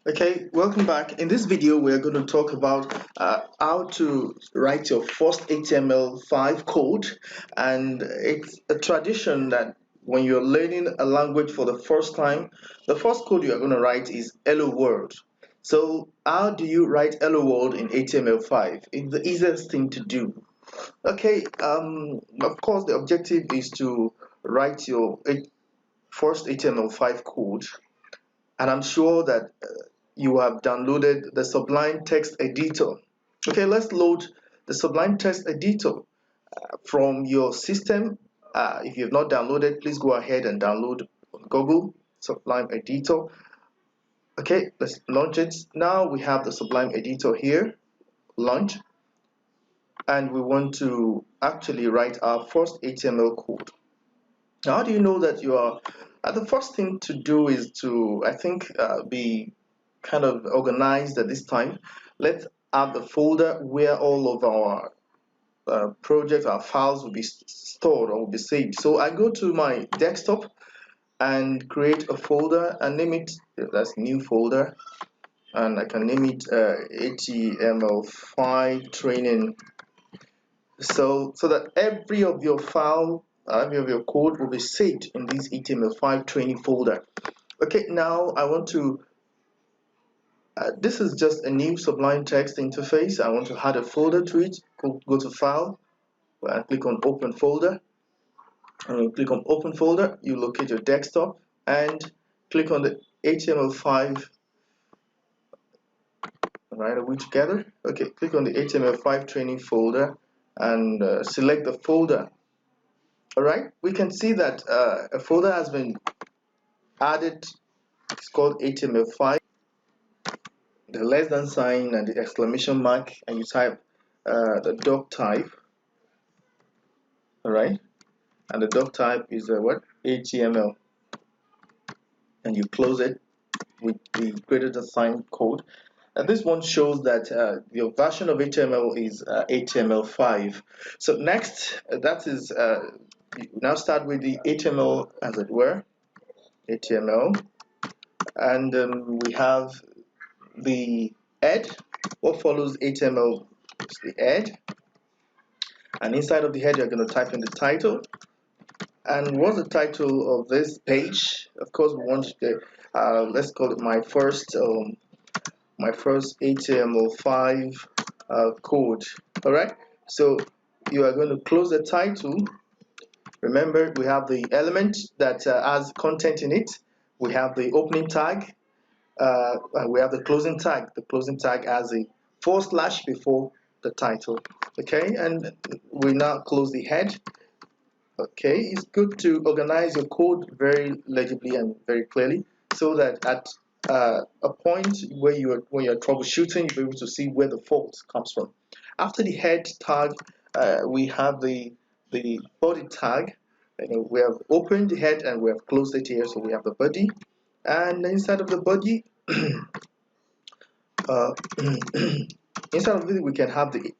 Okay, welcome back. In this video, we're going to talk about how to write your first HTML5 code. And it's a tradition that when you're learning a language for the first time, the first code you're going to write is Hello World. So, how do you write Hello World in HTML5? It's the easiest thing to do. Okay, of course, the objective is to write your first HTML5 code, and I'm sure that you have downloaded the Sublime Text Editor. Okay, let's load the Sublime Text Editor from your system. If you have not downloaded, please go ahead and download on Google Sublime Editor. Okay, let's launch it. Now we have the Sublime Editor here, launch, and we want to actually write our first HTML code. Now, how do you know that you are? The first thing to do is to, I think, be kind of organized at this time. Let's have the folder where all of our projects, our files will be stored or will be saved. So I go to my desktop and create a folder and name it, that's new folder, and I can name it HTML5 training. So that every of your file, every of your code will be saved in this HTML5 training folder. Okay, now I want to this is just a new Sublime Text interface. I want to add a folder to it. Go to File and click on Open Folder. And when you click on Open Folder, you locate your desktop and click on the HTML5. Right, are we together? Okay, click on the HTML5 training folder and select the folder. All right, we can see that a folder has been added. It's called HTML5. The less than sign and the exclamation mark, and you type the doc type. All right, and the doc type is what? HTML, and you close it with the greater than sign code. And this one shows that your version of HTML is HTML5. So next, that is you now start with the HTML, as it were, HTML, and we have the head. What follows HTML is the head, and inside of the head you're going to type in the title. And what's the title of this page? Of course, we want the let's call it my first HTML5 code. All right. So you are going to close the title. Remember, we have the element that has content in it. We have the opening tag. And we have the closing tag. The closing tag has a forward slash before the title. Okay, and we now close the head. Okay, it's good to organize your code very legibly and very clearly, so that at a point where when you're troubleshooting, you'll be able to see where the fault comes from. After the head tag, we have the body tag. We have opened the head and we have closed it here, so we have the body. And inside of the body, uh, inside of it, we can have the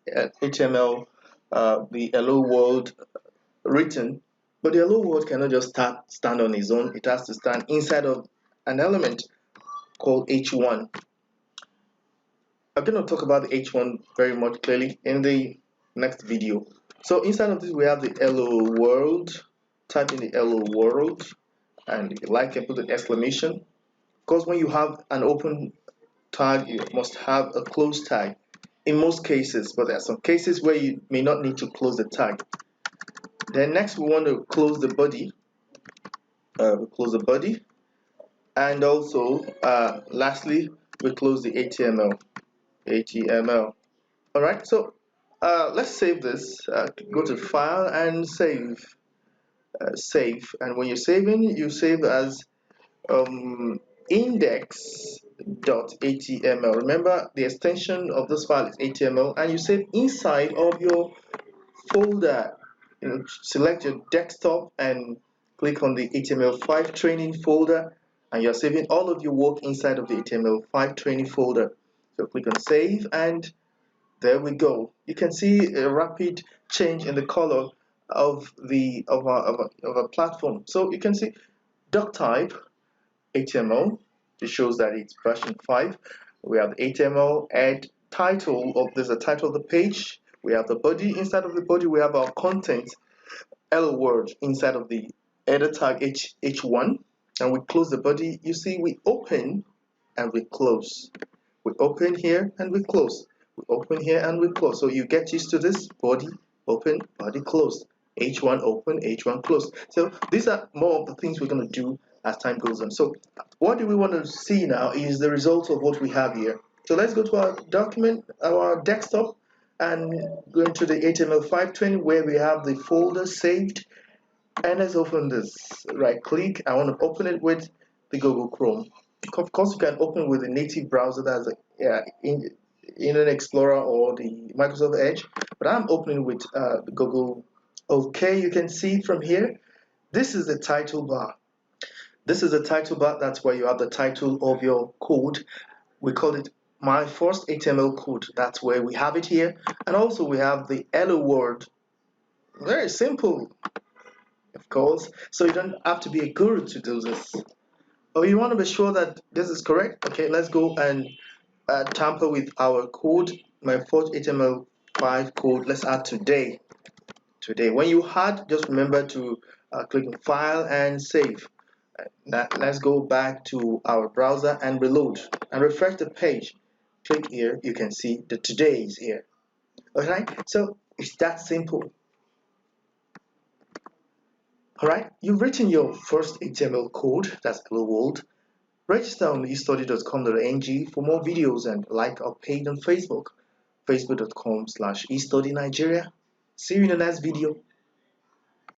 HTML, the hello world written, but the hello world cannot just stand on its own. It has to stand inside of an element called h1. I'm going to talk about the h1 very much clearly in the next video. So inside of this we have the hello world. Type in the hello world, and if you like, you can put an exclamation, because when you have an open tag you must have a close tag in most cases, but there are some cases where you may not need to close the tag. Then next we want to close the body. We close the body, and also lastly we close the HTML. All right, so let's save this. Go to File and Save. Save, and when you're saving, you save as index.html. Remember, the extension of this file is HTML, and you save inside of your folder. Select your desktop and click on the HTML5 training folder, and you're saving all of your work inside of the HTML5 training folder. So click on Save, and there we go. You can see a rapid change in the color of a platform. So you can see doc type HTML, It shows that it's version 5. We have the HTML add title of there's a title of the page. We have the body. Inside of the body, we have our content, hello world, inside of the header tag h1, and we close the body. You see, we open and we close. We open here and we close. We open here and we close. So you get used to this: body open, body close, h1 open, h1 close. So these are more of the things we're going to do as time goes on. So what do we want to see now is the result of what we have here. So let's go to our document, our desktop, and go into the HTML520 where we have the folder saved. And let's open this. Right click. I want to open it with the Google Chrome. Of course, you can open with a native browser, that's Internet Explorer or the Microsoft Edge, but I'm opening with Google. Okay, you can see from here, this is the title bar. This is the title bar. That's where you have the title of your code. We call it my first HTML code. That's where we have it here. And also we have the hello world. Very simple, of course. So you don't have to be a guru to do this. Oh, you want to be sure that this is correct? Okay, let's go and tamper with our code. My first HTML5 code. Let's add today. Today. When you add, just remember to click on File and Save. Let's go back to our browser and reload and refresh the page. Click here. You can see the today is here. Alright, so it's that simple. Alright, you've written your first HTML code. That's hello world. Register on estudy.com.ng for more videos and like our page on Facebook, facebook.com/estudynigeria. See you in the next video.